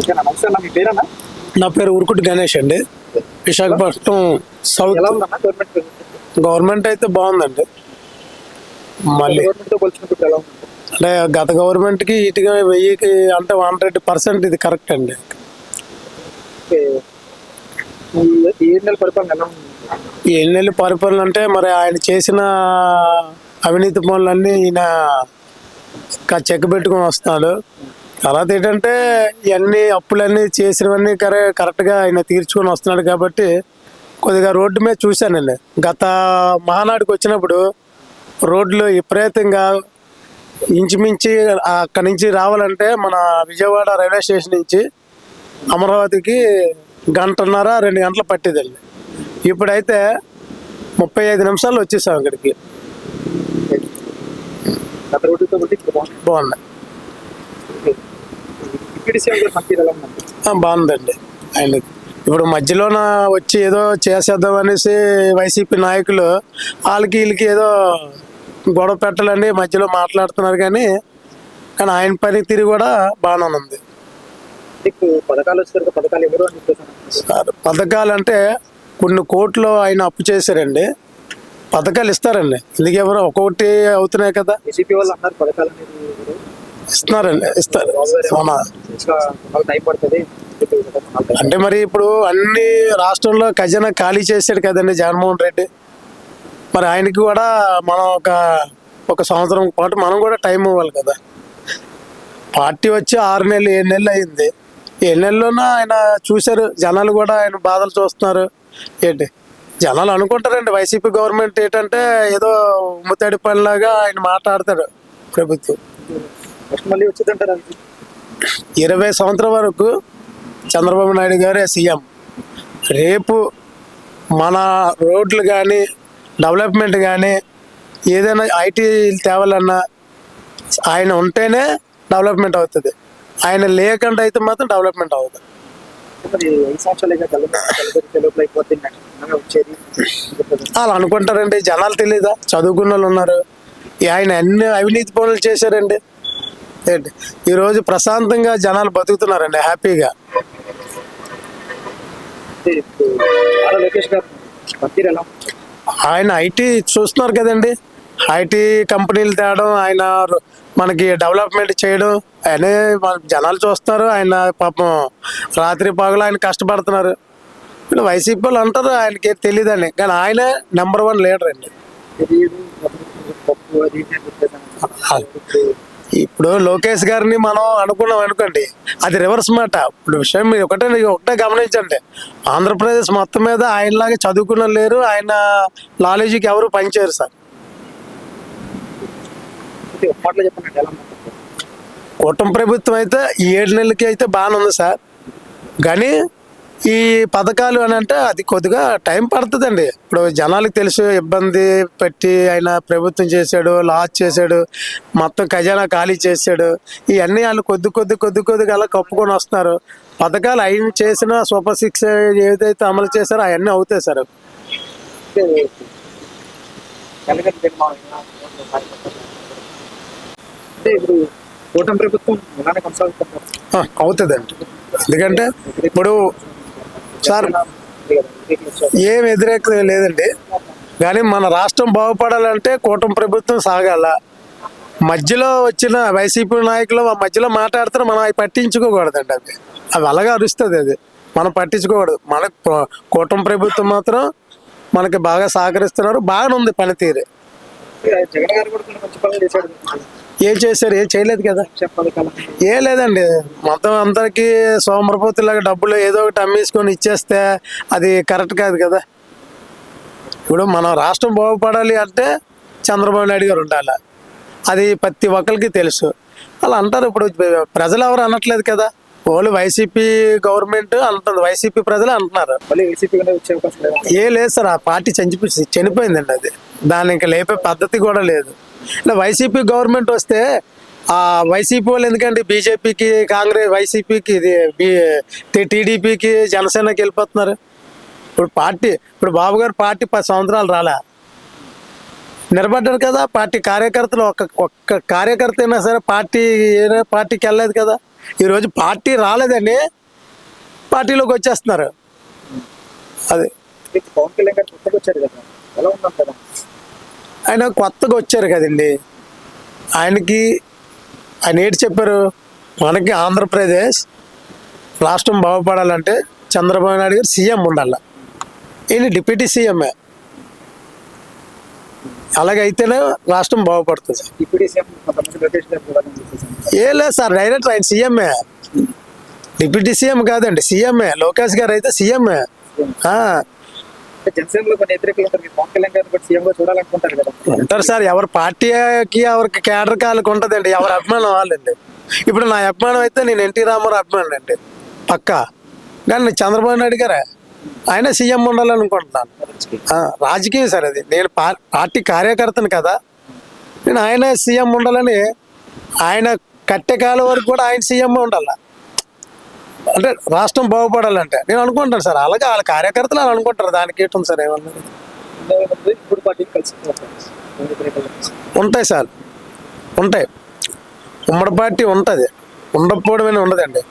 ఓకేనా, నమస్తే అన్న, మీ పేరన్నా? నా పేరు ఉరుకుటి గణేష్ అండి. విశాఖపట్నం సౌత్. ఎలా ఉందన్న గవర్నమెంట్? గవర్నమెంట్ అయితే బాగుందండి. మళ్ళీ గవర్నమెంట్ తో పోల్చుకుంటే ఎలా ఉంది? అంటే గత గవర్నమెంట్కి ఇటుగా 1000కి అంటే 100% ఇది కరెక్ట్ అండి. ఓకే. ఈ 7 నెలల పరిపాలన ఎలా ఉంది? ఈ ఎన్నెల్లి పరిపాలన అంటే మరి ఆయన చేసిన అవినీతి పనులన్నీ ఈయన చెక్ పెట్టుకొని వస్తున్నాడు. తర్వాత ఏంటంటే ఇవన్నీ అప్పులన్నీ చేసినవన్నీ కరెక్ట్గా ఆయన తీర్చుకొని వస్తున్నాడు కాబట్టి కొద్దిగా రోడ్డు మీద చూశానండి. గత మహానాడుకి వచ్చినప్పుడు రోడ్లు విపరీతంగా ఇంచుమించి అక్కడి నుంచి రావాలంటే మన విజయవాడ రైల్వే స్టేషన్ నుంచి అమరావతికి 1.5-2 గంటలు పట్టేదండి. ఇప్పుడైతే 35 నిమిషాలు వచ్చేసాం అక్కడికి. గత రోడ్డుతో బట్టి ఇప్పుడు బాగుంది. బాగున్నాయి. ఓకే. డిప్యూటీ సీఎం గారి పనితీరు ఎలా ఉందండి? బాగుందండి. ఆయన ఇప్పుడు మధ్యలోన వచ్చి ఏదో చేసేద్దాం అనేసి వైసీపీ నాయకులు వాళ్ళకి వీళ్ళకి ఏదో గొడవ పెట్టాలని మధ్యలో మాట్లాడుతున్నారు. కానీ ఆయన పనితీరు కూడా బాగానే ఉంది. ఇప్పుడు పథకాలు వచ్చేసరికి పథకాలు ఎవరు అని చెప్పేసి సార్, పథకాలు అంటే కొన్ని కోట్లు ఆయన అప్పు చేశారండి. పథకాలు ఇస్తారండి. ఎందుకు ఎవరు ఒక్కొక్కటి అవుతున్నాయి కదా. వైసీపీ వాళ్ళు అన్నారు పథకాలు అనేది ఎవరు? ఇస్తున్నారండి, ఇస్తారు. అవునా? ఇంకా వాళ్ళు టైం పడుతుంది అంటే మరి ఇప్పుడు అన్ని రాష్ట్రంలో ఖజానా ఖాళీ చేశాడు కదండి జగన్మోహన్ రెడ్డి. మరి ఆయనకి కూడా మనం ఒక సంవత్సరం పాటు మనం కూడా టైం ఇవ్వాలి కదా. పార్టీ వచ్చి 6 నెలలు 7 నెలలు అయింది. 7 నెలల్లోనే ఆయన చూశారు. జనాలు కూడా ఆయన బాధలు చూస్తున్నారు. ఏంటి జనాలు అనుకుంటారండి వైసీపీ గవర్నమెంట్ ఏంటంటే ఏదో ముత్తడి పనిలాగా ఆయన మాట్లాడతాడు. ప్రభుత్వం మళ్ళీ వచ్చిందంటారు 20 సంవత్సరాల వరకు చంద్రబాబు నాయుడు గారే సీఎం. రేపు మన రోడ్లు కానీ డెవలప్మెంట్ కానీ ఏదైనా ఐటీ తేవాలన్నా ఆయన ఉంటేనే డెవలప్మెంట్ అవుతుంది. ఆయన లేకుండా అయితే మాత్రం డెవలప్మెంట్ అవుతుంది. అలా అనుకుంటారండి. జనాలు తెలీదా? చదువుకున్న వాళ్ళు ఉన్నారు. ఆయన అన్ని అవినీతి పనులు చేశారండి. ఏంటి ఈరోజు ప్రశాంతంగా జనాలు బతుకుతున్నారండి హ్యాపీగా. ఆయన ఐటీ చూస్తున్నారు కదండి. ఐటీ కంపెనీలు తేవడం, ఆయన మనకి డెవలప్మెంట్ చేయడం అనే జనాలు చూస్తున్నారు. ఆయన పాపం రాత్రి పగలు ఆయన కష్టపడుతున్నారు. ఇప్పుడు వైసీపీ వాళ్ళు అంటారు ఆయనకి తెలియదని, కానీ ఆయన నెంబర్ 1 లీడర్ అండి. ఇప్పుడు లోకేష్ గారిని మనం అనుకున్నాం అనుకోండి, అది రివర్స్ మాట. ఇప్పుడు విషయం మీరు ఒకటే గమనించండి. ఆంధ్రప్రదేశ్ మొత్తం మీద ఆయనలాగా చదువుకున్న లేరు. ఆయన నాలెడ్జ్కి ఎవరు పనిచేయరు సార్. కూటమి ప్రభుత్వం అయితే ఈ 7 నెలలకి అయితే బాగానే ఉంది సార్. కానీ ఈ పథకాలు అని అంటే అది కొద్దిగా టైం పడుతుందండి. ఇప్పుడు జనాలకు తెలుసు ఇబ్బంది పెట్టి ఆయన ప్రభుత్వం చేశాడు, లాస్ చేశాడు, మొత్తం ఖజానా ఖాళీ చేశాడు. ఇవన్నీ వాళ్ళు కొద్దిగా అలా కప్పుకొని వస్తున్నారు. పథకాలు ఆయన చేసిన సూపర్ 6 ఏదైతే అమలు చేశారో అవన్నీ అవుతాయి సార్. ఇప్పుడు కూటమి ప్రభుత్వం ఇలానే కొనసాగుతుంది అవుతుందండి. ఎందుకంటే ఇప్పుడు సార్ ఏం వ్యతిరేకత లేదండి. కానీ మన రాష్ట్రం బాగుపడాలంటే కూటమి ప్రభుత్వం సాగాల. మధ్యలో వచ్చిన వైసీపీ నాయకులు మధ్యలో మాట్లాడుతున్నా మనం అవి పట్టించుకోకూడదండి. అవి అలాగే అరుస్తుంది. అది మనం పట్టించుకోకూడదు. మన కూటమి ప్రభుత్వం మాత్రం మనకి బాగా సహకరిస్తున్నారు. బాగానే ఉంది పనితీరు. జగన్ గారు కూడా మంచి పనులు చేశాడు. ఏం చేశారు? ఏం చేయలేదు కదా. ఏం లేదండి. మొత్తం అందరికీ సోమరపోతులాగా డబ్బులు ఏదో ఒకటి అమ్మేసుకొని ఇచ్చేస్తే అది కరెక్ట్ కాదు కదా. ఇప్పుడు మన రాష్ట్రం బాగుపడాలి అంటే చంద్రబాబు నాయుడు గారు ఉండాలి. అది ప్రతి ఒక్కరికి తెలుసు. అలా అంటారు. ఇప్పుడు ప్రజలు ఎవరు అనట్లేదు కదా. ఓన్లీ వైసీపీ గవర్నమెంట్ అంటుంది, వైసీపీ ప్రజలు అంటున్నారు. ఏ లేదు సార్, ఆ పార్టీ చనిపోయిందండి. అది దాన్ని ఇంకా లేపే పద్ధతి కూడా లేదు. ఇలా వైసీపీ గవర్నమెంట్ వస్తే ఆ వైసీపీ వాళ్ళు ఎందుకంటే బీజేపీకి, కాంగ్రెస్, వైసీపీకి, టీడీపీకి, జనసేనకి వెళ్ళిపోతున్నారు. ఇప్పుడు బాబు గారు పార్టీ 10 సంవత్సరాలు రాలే, నిలబడ్డారు కదా. పార్టీ కార్యకర్తలు ఒక్క కార్యకర్త అయినా సరే పార్టీకి వెళ్ళలేదు కదా. ఈరోజు పార్టీ రాలేదని పార్టీలోకి వచ్చేస్తున్నారు. అది ఇప్పుడు పవన్ కళ్యాణ్ గారు కొత్తగా వచ్చారు కదా, ఎలా ఉన్నాం కదా? ఆయన కొత్తగా వచ్చారు కదండి. ఆయన ఏంటి చెప్పారు, మనకి ఆంధ్రప్రదేశ్ రాష్ట్రం బాగుపడాలంటే చంద్రబాబు నాయుడు గారు సీఎం ఉండాల, ఈయన డిప్యూటీ సీఎంఏ. అలాగైతేనే రాష్ట్రం బాగుపడుతుంది. డిప్యూటీ సీఎం కొంతమంది లోకేష్ గారు చూడాలని చెప్పేసి ఏ లేదు సార్, డైరెక్ట్ ఆయన సీఎంఏ, డిప్యూటీ సీఎం కాదండి, సీఎంఏ. లోకేష్ గారు అయితే సీఎంఏ. అంటే జనసేనలో కొన్ని వ్యతిరేకులు ఉంటారు, పవన్ కళ్యాణ్ గారిని కూడా సీఎం గా చూడాలనుకుంటారు కదా. ఉంటారు సార్, ఎవరి పార్టీకి ఎవరికి కేడర్ కాళ్ళకి ఉంటుందండి, ఎవరి అభిమానం వాళ్ళండి. ఇప్పుడు నా అభిమానం అయితే నేను ఎన్టీ రామారావు అభిమానం అండి పక్కా, కానీ చంద్రబాబు నాయుడు గారే ఆయన సీఎం ఉండాలనుకుంటున్నాను. రాజకీయం సార్ అది, నేను పార్టీ కార్యకర్తను కదా, నేను ఆయన సీఎం ఉండాలని, ఆయన కట్టెకాల వరకు కూడా ఆయన సీఎం ఉండాల, అంటే రాష్ట్రం బాగుపడాలంటే నేను అనుకుంటాను సార్. అలాగే వాళ్ళ కార్యకర్తలు అలా అనుకుంటారు, దానికి ఏంటి సార్ ఏమన్నా. ఇప్పుడు పార్టీ కలిసి ఉంటాయి సార్, ఉంటాయి. ఉమ్మడి పార్టీ ఉంటుంది, ఉండకపోవడమే ఉండదండి.